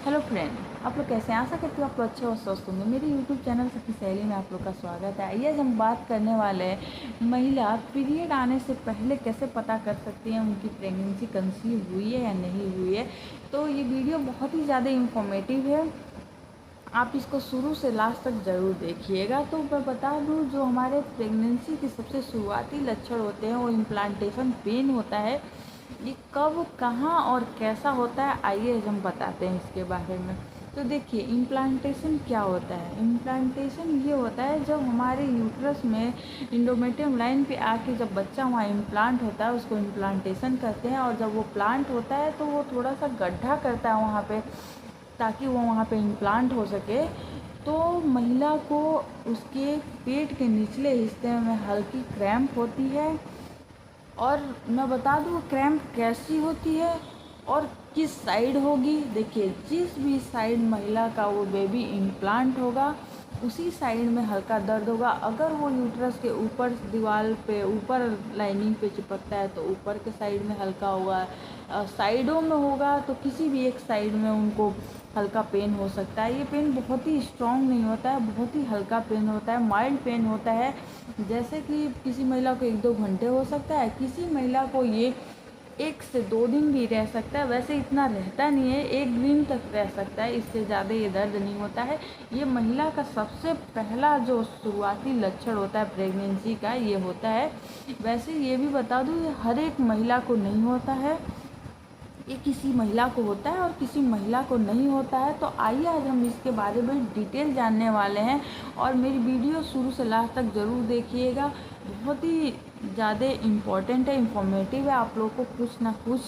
Hello friend, आप लोग कैसे हैं? आशा करती हूँ आप लोग अच्छे और स्वस्थ होंगे। मेरे यूट्यूब चैनल सखी सहेली में आप लोग का स्वागत है। आइए आज हम बात करने वाले हैं महिला पीरियड आने से पहले कैसे पता कर सकती हैं उनकी प्रेगनेंसी कंसीव हुई है या नहीं हुई है। तो ये वीडियो बहुत ही ज़्यादा इंफॉर्मेटिव है, आप इसको शुरू से लास्ट तक ज़रूर देखिएगा। तो मैं बता दूँ, जो हमारे प्रेगनेंसी के सबसे शुरुआती लक्षण होते हैं वो इम्प्लांटेशन पेन होता है। ये कब, कहाँ और कैसा होता है, आइए हम बताते हैं इसके बारे में। तो देखिए, इम्प्लांटेशन क्या होता है। इम्प्लांटेशन ये होता है जब हमारे यूट्रस में इंडोमेट्रियम लाइन पे आके जब बच्चा वहाँ इम्प्लांट होता है, उसको इम्प्लांटेशन कहते हैं। और जब वो प्लांट होता है तो वो थोड़ा सा गड्ढा करता है वहाँ पे, ताकि वो वहाँ पे इम्प्लांट हो सके। तो महिला को उसके पेट के निचले हिस्से में हल्की क्रैम्प होती है। और मैं बता दूँ क्रैम्प कैसी होती है और किस साइड होगी। देखिए, जिस भी साइड महिला का वो बेबी इम्प्लांट होगा उसी साइड में हल्का दर्द होगा। अगर वो यूट्रस के ऊपर दीवार पे ऊपर लाइनिंग पे चिपकता है तो ऊपर के साइड में हल्का होगा, साइडों में होगा तो किसी भी एक साइड में उनको हल्का पेन हो सकता है। ये पेन बहुत ही स्ट्रॉन्ग नहीं होता है, बहुत ही हल्का पेन होता है, माइल्ड पेन होता है। जैसे कि किसी महिला को 1-2 घंटे हो सकता है, किसी महिला को ये 1 से 2 दिन भी रह सकता है। वैसे इतना रहता नहीं है, 1 दिन तक रह सकता है, इससे ज़्यादा ये दर्द नहीं होता है। ये महिला का सबसे पहला जो शुरुआती लक्षण होता है प्रेगनेंसी का, ये होता है। वैसे ये भी बता दूँ, ये हर एक महिला को नहीं होता है, ये किसी महिला को होता है और किसी महिला को नहीं होता है। तो आइए आज हम इसके बारे में डिटेल जानने वाले हैं और मेरी वीडियो शुरू से लास्ट तक ज़रूर देखिएगा। बहुत ही ज़्यादा इम्पॉर्टेंट है, इन्फॉर्मेटिव है। आप लोगों को कुछ ना कुछ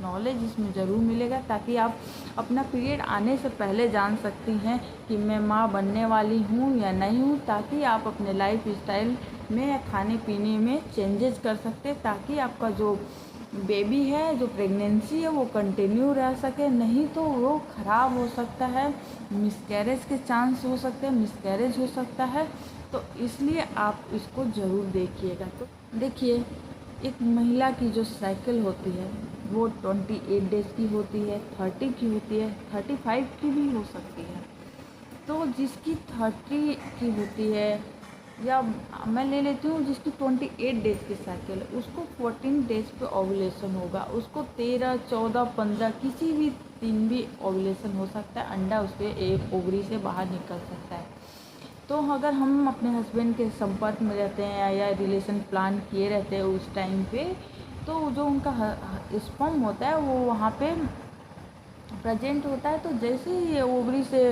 नॉलेज इसमें ज़रूर मिलेगा, ताकि आप अपना पीरियड आने से पहले जान सकती हैं कि मैं माँ बनने वाली हूँ या नहीं हूँ, ताकि आप अपने लाइफ स्टाइल में या खाने पीने में चेंजेस कर सकते, ताकि आपका जो बेबी है, जो प्रेगनेंसी है, वो कंटिन्यू रह सके। नहीं तो वो ख़राब हो सकता है, मिसकैरेज के चांस हो सकते हैं, मिसकैरेज हो सकता है। तो इसलिए आप इसको ज़रूर देखिएगा। तो देखिए, एक महिला की जो साइकिल होती है वो 28 डेज़ की होती है, 30 की होती है, 35 की भी हो सकती है। तो जिसकी 30 की होती है, या मैं ले लेती हूँ जिसकी 28 डेज़ की साइकिल है, उसको 14 डेज़ पे ओव्यूलेशन होगा। उसको 13, 14, 15 किसी भी दिन भी ओव्यूलेशन हो सकता है, अंडा उसके एक ओवरी से बाहर निकल सकता है। तो अगर हम अपने हस्बैंड के संपर्क में रहते हैं या रिलेशन प्लान किए रहते हैं उस टाइम पे, तो जो उनका स्पर्म होता है वो वहाँ पे प्रेजेंट होता है। तो जैसे ही ये ओवरी से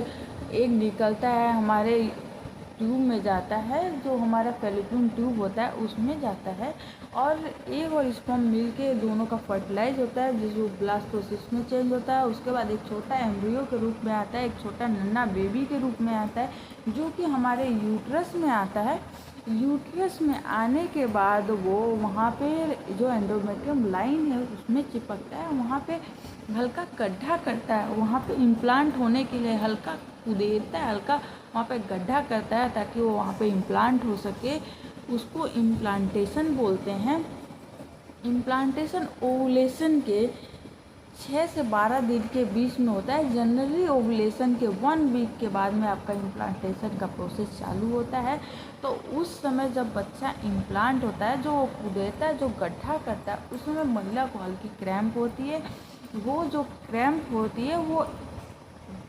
एग निकलता है, हमारे ट्यूब में जाता है, जो हमारा फैलोपियन ट्यूब होता है उसमें जाता है, और एग और स्पर्म मिलके दोनों का फर्टिलाइज होता है, जिसको ब्लास्टोसिस में चेंज होता है। उसके बाद एक छोटा एम्ब्रियो के रूप में आता है, एक छोटा नन्हा बेबी के रूप में आता है, जो कि हमारे यूट्रस में आता है। यूट्रस में आने के बाद वो वहाँ पे जो एंडोमेट्रियम लाइन है उसमें चिपकता है, वहाँ पे हल्का गड्ढा करता है, वहाँ पे इम्प्लांट होने के लिए हल्का कुदेरता है, हल्का वहाँ पे गड्ढा करता है ताकि वो वहाँ पे इम्प्लांट हो सके। उसको इम्प्लांटेशन बोलते हैं। इम्प्लांटेशन ओवुलेशन के 6 से 12 दिन के बीच में होता है। जनरली ओवुलेशन के 1 वीक के बाद में आपका इम्प्लांटेशन का प्रोसेस चालू होता है। तो उस समय जब बच्चा इम्प्लांट होता है, जो कुदेरता है, जो गड्ढा करता है, उस समय महिला को हल्की क्रैम्प होती है। वो जो क्रैम्प होती है वो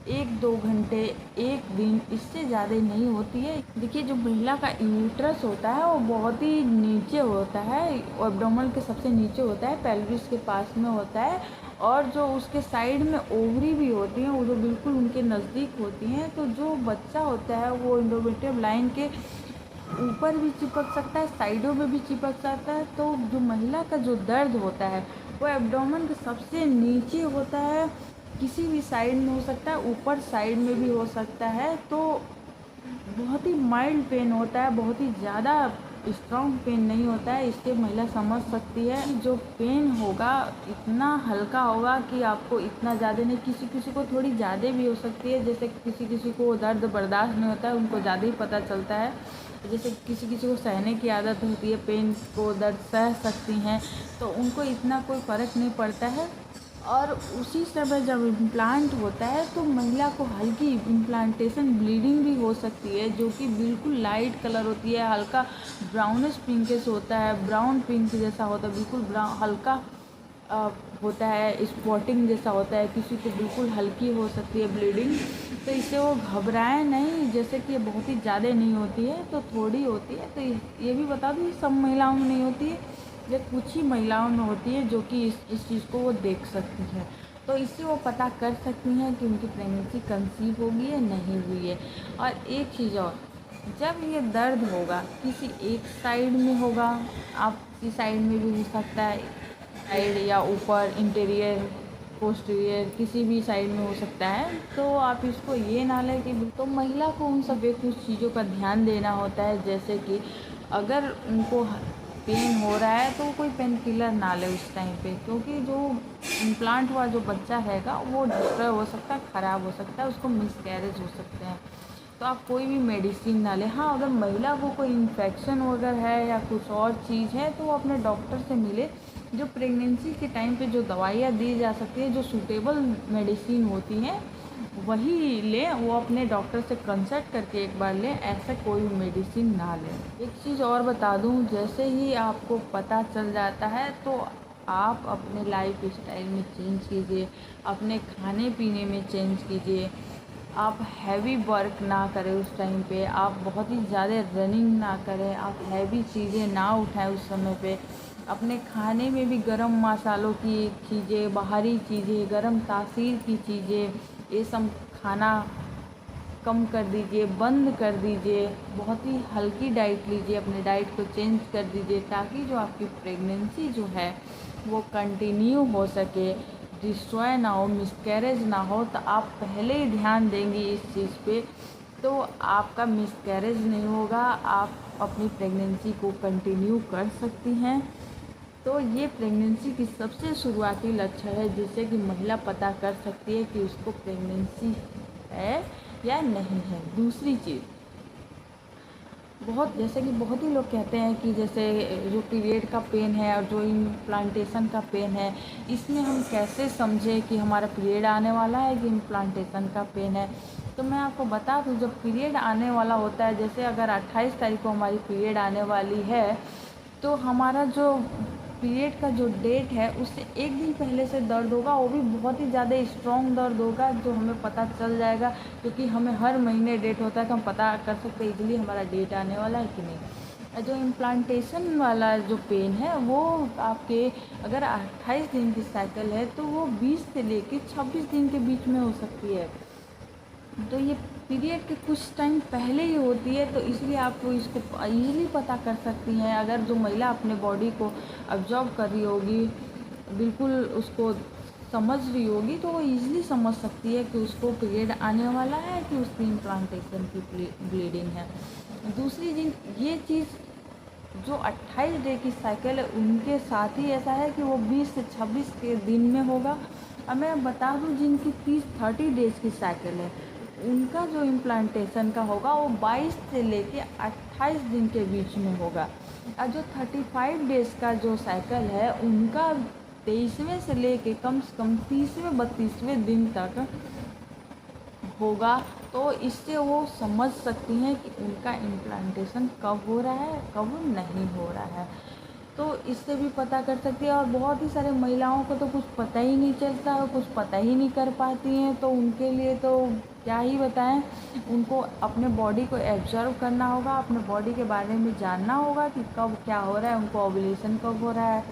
1-2 घंटे, 1 दिन, इससे ज़्यादा नहीं होती है। देखिए, जो महिला का यूट्रस होता है वो बहुत ही नीचे होता है, एब्डोमेन के सबसे नीचे होता है, पेल्विस के पास में होता है। और जो उसके साइड में ओवरी भी होती हैं, वो जो बिल्कुल उनके नज़दीक होती हैं। तो जो बच्चा होता है वो इंडोमेट्रियम लाइन के ऊपर भी चिपक सकता है, साइडों में भी चिपक सकता है। तो जो महिला का जो दर्द होता है वो एब्डोमेन के सबसे नीचे होता है, किसी भी साइड में हो सकता है, ऊपर साइड में भी हो सकता है। तो बहुत ही माइल्ड पेन होता है, बहुत ही ज़्यादा स्ट्रॉन्ग पेन नहीं होता है। इससे महिला समझ सकती है जो पेन होगा इतना हल्का होगा कि आपको इतना ज़्यादा नहीं, किसी किसी को थोड़ी ज़्यादा भी हो सकती है। जैसे किसी किसी को दर्द बर्दाश्त नहीं होता है, उनको ज़्यादा ही पता चलता है। जैसे किसी किसी को सहने की आदत होती है, पेन को, दर्द सह सकती हैं, तो उनको इतना कोई फ़र्क नहीं पड़ता है। और उसी समय जब इम्प्लांट होता है तो महिला को हल्की इम्प्लांटेशन ब्लीडिंग भी हो सकती है, जो कि बिल्कुल लाइट कलर होती है, हल्का ब्राउनिश पिंकिश होता है, ब्राउन पिंक जैसा होता है, बिल्कुल ब्राउन हल्का होता है, स्पॉटिंग जैसा होता है, किसी को बिल्कुल हल्की हो सकती है ब्लीडिंग। तो इससे वो घबराएं नहीं, जैसे कि ये बहुत ही ज़्यादा नहीं होती है तो थोड़ी होती है। तो ये भी बता दूँ सब महिलाओं में नहीं होती है, ये कुछ ही महिलाओं में होती है जो कि इस चीज़ को वो देख सकती है। तो इससे वो पता कर सकती हैं कि उनकी प्रेगनेंसी कंसीव होगी या नहीं हुई है। और एक चीज़ और, जब ये दर्द होगा किसी एक साइड में होगा, आपकी साइड में भी हो सकता है, साइड या ऊपर, इंटीरियर, पोस्टीरियर, किसी भी साइड में हो सकता है। तो आप इसको ये ना लें कि तो महिला को उन सब कुछ चीज़ों का ध्यान देना होता है, जैसे कि अगर उनको पेन हो रहा है तो कोई पेन किलर ना ले उस टाइम पे, क्योंकि जो इम्प्लांट हुआ जो बच्चा रहेगा वो डिस्ट्रॉय हो सकता है, ख़राब हो सकता है, उसको मिसकैरेज हो सकते हैं। तो आप कोई भी मेडिसिन ना लें। हाँ, अगर महिला को कोई इन्फेक्शन वगैरह है या कुछ और चीज़ है तो वो अपने डॉक्टर से मिले। जो प्रेगनेंसी के टाइम पे जो दवाइयाँ दी जा सकती है, जो सूटेबल मेडिसिन होती हैं वही लें, वो अपने डॉक्टर से कंसल्ट करके एक बार लें, ऐसा कोई मेडिसिन ना लें। एक चीज़ और बता दूं, जैसे ही आपको पता चल जाता है तो आप अपने लाइफ स्टाइल में चेंज कीजिए, अपने खाने पीने में चेंज कीजिए। आप हैवी वर्क ना करें उस टाइम पे, आप बहुत ही ज़्यादा रनिंग ना करें, आप हैवी चीज़ें ना उठाएं उस समय पे। अपने खाने में भी गरम मसालों की चीज़ें, बाहरी चीज़ें, गरम तासीर की चीज़ें, ये सब खाना कम कर दीजिए, बंद कर दीजिए। बहुत ही हल्की डाइट लीजिए, अपने डाइट को चेंज कर दीजिए, ताकि जो आपकी प्रेगनेंसी जो है वो कंटिन्यू हो सके, डिस्ट्रॉय ना हो, मिसकैरेज ना हो। तो आप पहले ही ध्यान देंगी इस चीज़ पे तो आपका मिसकैरेज नहीं होगा, आप अपनी प्रेगनेंसी को कंटिन्यू कर सकती हैं। तो ये प्रेगनेंसी की सबसे शुरुआती लक्षण है जिससे कि महिला पता कर सकती है कि उसको प्रेगनेंसी है या नहीं है। दूसरी चीज़, जैसे कि बहुत ही लोग कहते हैं कि जैसे जो पीरियड का पेन है और जो इम्प्लांटेशन का पेन है, इसमें हम कैसे समझें कि हमारा पीरियड आने वाला है कि इम्प्लांटेशन का पेन है। तो मैं आपको बता दूं, जब पीरियड आने वाला होता है, जैसे अगर 28 तारीख को हमारी पीरियड आने वाली है, तो हमारा जो पीरियड का जो डेट है उससे एक दिन पहले से दर्द होगा, वो भी बहुत ही ज़्यादा स्ट्रॉन्ग दर्द होगा, जो हमें पता चल जाएगा, क्योंकि हमें हर महीने डेट होता है तो हम पता कर सकते हैं इजीली हमारा डेट आने वाला है कि नहीं। जो इम्प्लांटेशन वाला जो पेन है वो आपके अगर 28 दिन की साइकिल है तो वो 20 से लेकर 26 दिन के बीच में हो सकती है। तो ये पीरियड के कुछ टाइम पहले ही होती है, तो इसलिए आप इसको ईज़िली पता कर सकती हैं। अगर जो महिला अपने बॉडी को ऑब्जर्व कर रही होगी, बिल्कुल उसको समझ रही होगी, तो वो ईज़िली समझ सकती है कि उसको पीरियड आने वाला है कि उसकी इम्प्लांटेशन की ब्लीडिंग है। दूसरी चीज़, ये चीज़ जो 28 डे की साइकिल है उनके साथ ही ऐसा है कि वो 20 से 26 के दिन में होगा। अब मैं बता दूं, जिनकी 30 डेज़ की साइकिल है उनका जो इम्प्लांटेशन का होगा वो 22 से लेके 28 दिन के बीच में होगा। और जो 35 डेज़ का जो साइकिल है उनका 23वें से लेके कम से कम 30वें 32वें दिन तक होगा। तो इससे वो समझ सकती हैं कि उनका इम्प्लांटेशन कब हो रहा है, कब नहीं हो रहा है। तो इससे भी पता कर सकती है। और बहुत ही सारे महिलाओं को तो कुछ पता ही नहीं चलता और कुछ पता ही नहीं कर पाती हैं, तो उनके लिए तो क्या ही बताएं। उनको अपने बॉडी को एब्जर्व करना होगा, अपने बॉडी के बारे में जानना होगा कि कब क्या हो रहा है, उनको ओव्यूलेशन कब हो रहा है,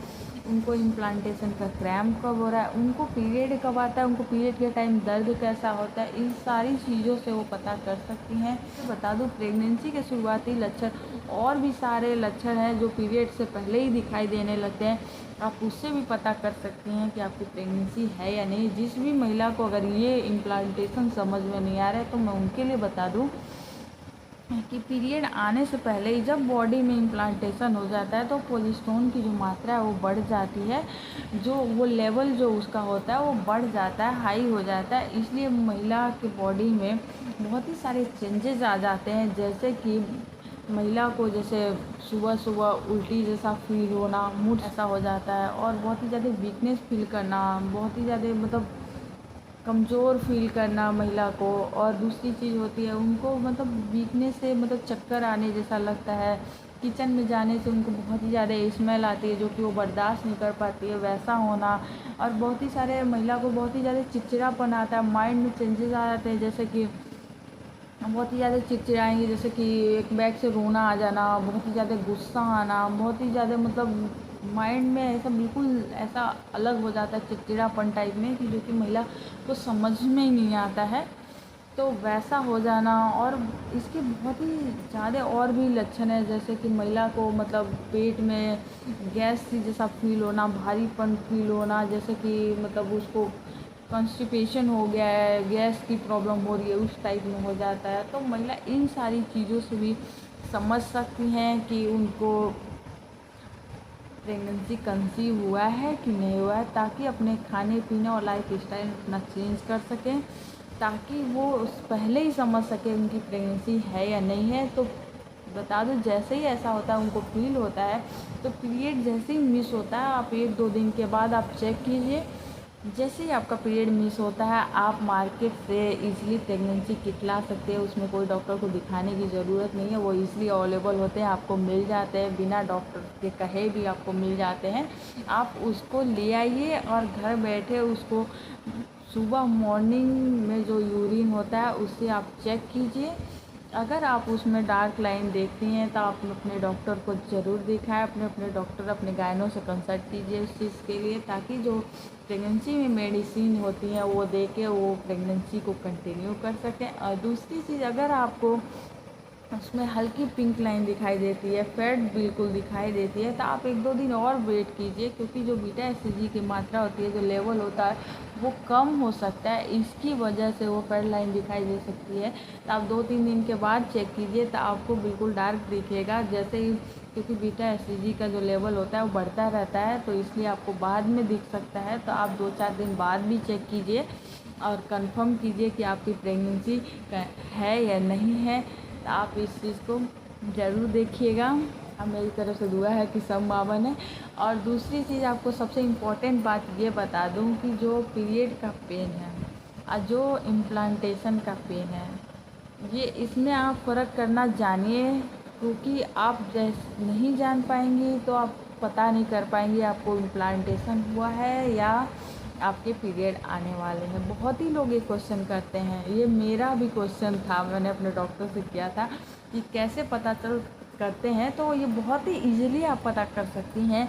उनको इम्प्लांटेशन का क्रैम्प कब हो रहा है, उनको पीरियड कब आता है, उनको पीरियड के टाइम दर्द कैसा होता है। इन सारी चीज़ों से वो पता कर सकती हैं। तो बता दूं, प्रेगनेंसी के शुरुआती लक्षण और भी सारे लक्षण हैं जो पीरियड से पहले ही दिखाई देने लगते हैं। आप उससे भी पता कर सकती हैं कि आपकी प्रेगनेंसी है या नहीं। जिस भी महिला को अगर ये इम्प्लांटेशन समझ में नहीं आ रहा है तो मैं उनके लिए बता दूं कि पीरियड आने से पहले ही जब बॉडी में इम्प्लांटेशन हो जाता है तो प्रोजेस्टेरोन की जो मात्रा है वो बढ़ जाती है, जो वो लेवल जो उसका होता है वो बढ़ जाता है, हाई हो जाता है। इसलिए महिला के बॉडी में बहुत ही सारे चेंजेस आ जाते हैं, जैसे कि महिला को जैसे सुबह सुबह उल्टी जैसा फील होना, मूड ऐसा हो जाता है, और बहुत ही ज़्यादा वीकनेस फील करना, बहुत ही ज़्यादा मतलब कमज़ोर फील करना महिला को। और दूसरी चीज़ होती है उनको मतलब वीकनेस से मतलब चक्कर आने जैसा लगता है, किचन में जाने से उनको बहुत ही ज़्यादा स्मेल आती है जो कि वो बर्दाश्त नहीं कर पाती है, वैसा होना। और बहुत ही सारे महिला को बहुत ही ज़्यादा चिड़चिड़ापन आता है, माइंड में चेंजेस आ जाते हैं, जैसे कि बहुत ही ज़्यादा चिड़चिड़ाएंगे, जैसे कि एक बैग से रोना आ जाना, बहुत ही ज़्यादा गुस्सा आना, बहुत ही ज़्यादा मतलब माइंड में ऐसा बिल्कुल ऐसा अलग हो जाता है चिड़चिड़ापन टाइप में कि जो कि महिला को समझ में ही नहीं आता है, तो वैसा हो जाना। और इसके बहुत ही ज़्यादा और भी लक्षण है, जैसे कि महिला को मतलब पेट में गैस सी जैसा फील होना, भारीपन फील होना, जैसे कि मतलब उसको कॉन्स्टिपेशन हो गया है, गैस की प्रॉब्लम हो रही है, उस टाइप में हो जाता है। तो महिला इन सारी चीज़ों से भी समझ सकती हैं कि उनको प्रेगनेंसी कंसीव हुआ है कि नहीं हुआ है, ताकि अपने खाने पीने और लाइफ स्टाइल अपना चेंज कर सकें, ताकि वो उस पहले ही समझ सके उनकी प्रेगनेंसी है या नहीं है। तो बता दो, जैसे ही ऐसा होता है उनको फील होता है, तो पीरियड जैसे ही मिस होता है, आप 1-2 दिन के बाद आप चेक कीजिए। जैसे ही आपका पीरियड मिस होता है, आप मार्केट से इजीली प्रेगनेंसी किट ला सकते हैं, उसमें कोई डॉक्टर को दिखाने की ज़रूरत नहीं है, वो इजीली अवेलेबल होते हैं, आपको मिल जाते हैं, बिना डॉक्टर के कहे भी आपको मिल जाते हैं। आप उसको ले आइए और घर बैठे उसको सुबह मॉर्निंग में जो यूरिन होता है उससे आप चेक कीजिए। अगर आप उसमें डार्क लाइन देखती हैं तो आप अपने डॉक्टर को ज़रूर दिखाएं, अपने डॉक्टर अपने गायनों से कंसल्ट कीजिए उस चीज़ के लिए, ताकि जो प्रेगनेंसी में मेडिसिन होती हैं वो दे के वो प्रेगनेंसी को कंटिन्यू कर सकें। और दूसरी चीज़, अगर आपको उसमें हल्की पिंक लाइन दिखाई देती है, फैट बिल्कुल दिखाई देती है, तो आप 1-2 दिन और वेट कीजिए, क्योंकि जो बीटा एसिजी की मात्रा होती है, जो लेवल होता है वो कम हो सकता है, इसकी वजह से वो फैट लाइन दिखाई दे सकती है। तो आप 2-3 दिन के बाद चेक कीजिए, तो आपको बिल्कुल डार्क दिखेगा, जैसे ही, क्योंकि बीटा एसिजी का जो लेवल होता है वो बढ़ता रहता है, तो इसलिए आपको बाद में दिख सकता है। तो आप 2-4 दिन बाद भी चेक कीजिए और कंफर्म कीजिए कि आपकी प्रेगनेंसी है या नहीं है। तो आप इस चीज़ को ज़रूर देखिएगा। अब मेरी तरफ से दुआ है कि सब माँ बने। और दूसरी चीज़, आपको सबसे इम्पॉर्टेंट बात ये बता दूँ कि जो पीरियड का पेन है और जो इम्प्लांटेशन का पेन है, ये इसमें आप फ़र्क करना जानिए, क्योंकि आप जैसे नहीं जान पाएंगी तो आप पता नहीं कर पाएंगी आपको इम्प्लांटेशन हुआ है या आपके पीरियड आने वाले हैं। बहुत ही लोग ये क्वेश्चन करते हैं, ये मेरा भी क्वेश्चन था, मैंने अपने डॉक्टर से किया था कि कैसे पता चल करते हैं। तो ये बहुत ही इजीली आप पता कर सकती हैं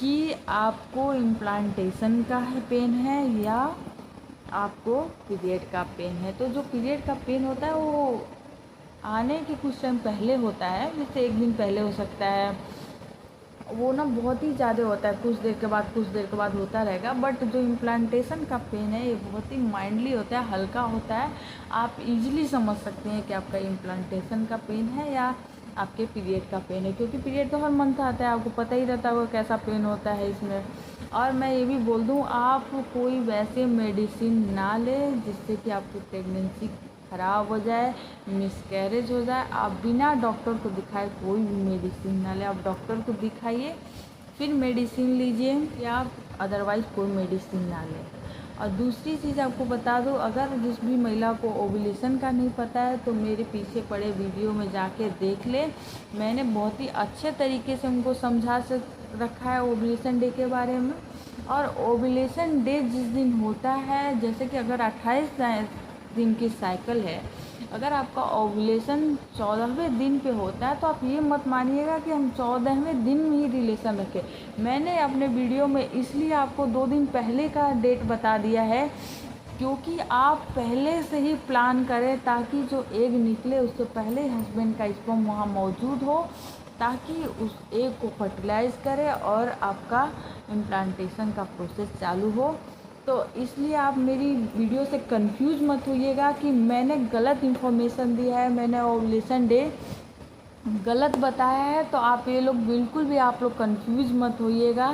कि आपको इम्प्लांटेशन का है पेन है या आपको पीरियड का पेन है। तो जो पीरियड का पेन होता है वो आने के कुछ टाइम पहले होता है, जैसे 1 दिन पहले हो सकता है, वो ना बहुत ही ज़्यादा होता है, कुछ देर के बाद होता रहेगा। बट जो इम्प्लांटेशन का पेन है ये बहुत ही माइंडली होता है, हल्का होता है, आप इजीली समझ सकते हैं कि आपका इम्प्लांटेशन का पेन है या आपके पीरियड का पेन है, क्योंकि पीरियड तो हर मंथ आता है, आपको पता ही रहता है वो कैसा पेन होता है इसमें। और मैं ये भी बोल दूँ, आप कोई वैसे मेडिसिन ना लें जिससे कि आपकी प्रेगनेंसी ख़राब हो जाए, मिसकैरेज हो जाए। आप बिना डॉक्टर को दिखाए कोई भी मेडिसिन ना लें, आप डॉक्टर को दिखाइए फिर मेडिसिन लीजिए, या अदरवाइज़ कोई मेडिसिन ना लें। और दूसरी चीज़ आपको बता दूं, अगर जिस भी महिला को ओव्यूलेशन का नहीं पता है तो मेरे पीछे पड़े वीडियो में जाके देख ले, मैंने बहुत ही अच्छे तरीके से उनको समझा रखा है ओव्यूलेशन डे के बारे में। और ओव्यूलेशन डे जिस दिन होता है, जैसे कि अगर 28 दिन की साइकिल है, अगर आपका ओव्यूलेशन 14वें दिन पे होता है तो आप ये मत मानिएगा कि हम 14वें दिन में ही रिलेशन रखें। मैंने अपने वीडियो में इसलिए आपको 2 दिन पहले का डेट बता दिया है, क्योंकि आप पहले से ही प्लान करें, ताकि जो एग निकले उससे पहले हस्बैंड का स्पर्म वहाँ मौजूद हो, ताकि उस एग को फर्टिलाइज़ करे और आपका इम्प्लांटेशन का प्रोसेस चालू हो। तो इसलिए आप मेरी वीडियो से कंफ्यूज मत होइएगा कि मैंने गलत इन्फॉर्मेशन दिया है, मैंने ओव्यूलेशन डे गलत बताया है। तो आप ये लोग बिल्कुल भी आप लोग कंफ्यूज मत होइएगा,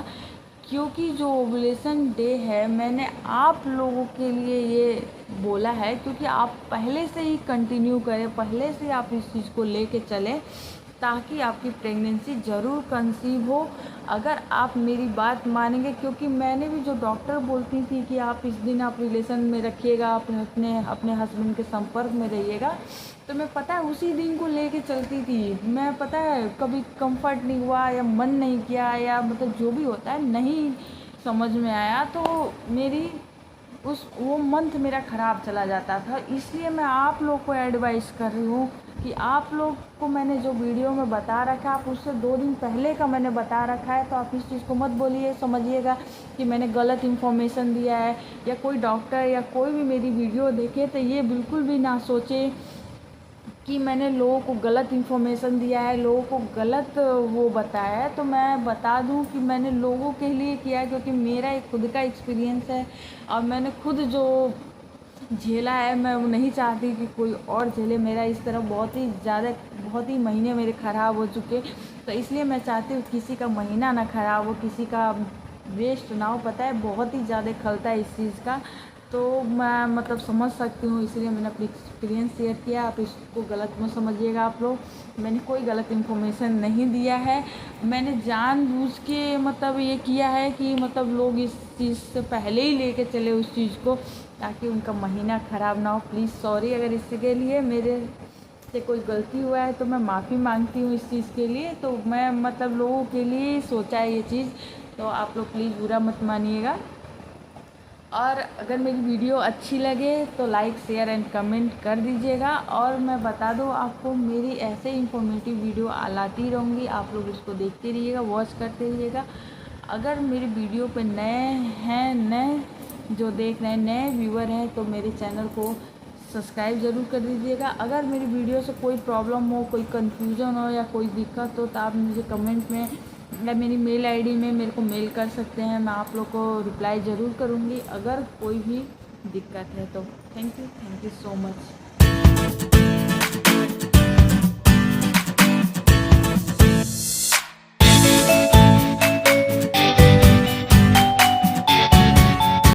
क्योंकि जो ओवुलेशन डे है मैंने आप लोगों के लिए ये बोला है, क्योंकि आप पहले से ही कंटिन्यू करें, पहले से आप इस चीज़ को लेके चलें ताकि आपकी प्रेगनेंसी ज़रूर कंसीव हो, अगर आप मेरी बात मानेंगे। क्योंकि मैंने भी जो डॉक्टर बोलती थी कि आप इस दिन आप रिलेशन में रखिएगा, आप अपने हस्बैंड के संपर्क में रहिएगा, तो मैं पता है उसी दिन को लेके चलती थी। मैं पता है कभी कंफर्ट नहीं हुआ या मन नहीं किया या मतलब जो भी होता है नहीं समझ में आया, तो मेरी वो मंथ मेरा ख़राब चला जाता था। इसलिए मैं आप लोग को एडवाइस कर रही हूँ कि आप लोग को मैंने जो वीडियो में बता रखा है, आप उससे 2 दिन पहले का मैंने बता रखा है, तो आप इस चीज़ को मत बोलिए, समझिएगा कि मैंने गलत इन्फॉर्मेशन दिया है, या कोई डॉक्टर या कोई भी मेरी वीडियो देखे तो ये बिल्कुल भी ना सोचे कि मैंने लोगों को गलत इन्फॉर्मेशन दिया है, लोगों को गलत वो बताया है। तो मैं बता दूं कि मैंने लोगों के लिए किया है, क्योंकि मेरा एक खुद का एक्सपीरियंस है और मैंने खुद जो झेला है मैं वो नहीं चाहती कि कोई और झेले। मेरा इस तरह बहुत ही महीने मेरे ख़राब हो चुके, तो इसलिए मैं चाहती हूँ किसी का महीना ना ख़राब हो, किसी का वेस्ट ना हो। पता है बहुत ही ज़्यादा खलता है इस चीज़ का, तो मैं मतलब समझ सकती हूँ, इसलिए मैंने अपनी एक्सपीरियंस शेयर किया। आप इसको गलत मत समझिएगा आप लोग, मैंने कोई गलत इन्फॉर्मेशन नहीं दिया है। मैंने जानबूझ के मतलब ये किया है कि मतलब लोग इस चीज़ से पहले ही लेके चले उस चीज़ को, ताकि उनका महीना ख़राब ना हो। प्लीज़ सॉरी अगर इसके लिए मेरे से कोई गलती हुआ है तो मैं माफ़ी मांगती हूँ इस चीज़ के लिए। तो मैं मतलब लोगों के लिए सोचा है ये चीज़, तो आप लोग प्लीज़ बुरा मत मानिएगा। और अगर मेरी वीडियो अच्छी लगे तो लाइक शेयर एंड कमेंट कर दीजिएगा। और मैं बता दूँ आपको, मेरी ऐसे इंफॉर्मेटिव वीडियो लाती रहूँगी, आप लोग उसको देखते रहिएगा, वॉच करते रहिएगा। अगर मेरे वीडियो पे नए जो देख रहे हैं नए व्यूअर हैं, तो मेरे चैनल को सब्सक्राइब ज़रूर कर दीजिएगा। अगर मेरी वीडियो से कोई प्रॉब्लम हो, कोई कन्फ्यूज़न हो या कोई दिक्कत हो, तो आप मुझे कमेंट में या मेरी मेल आईडी में मेरे को मेल कर सकते हैं, मैं आप लोग को रिप्लाई ज़रूर करूँगी अगर कोई भी दिक्कत है तो। Thank you so much.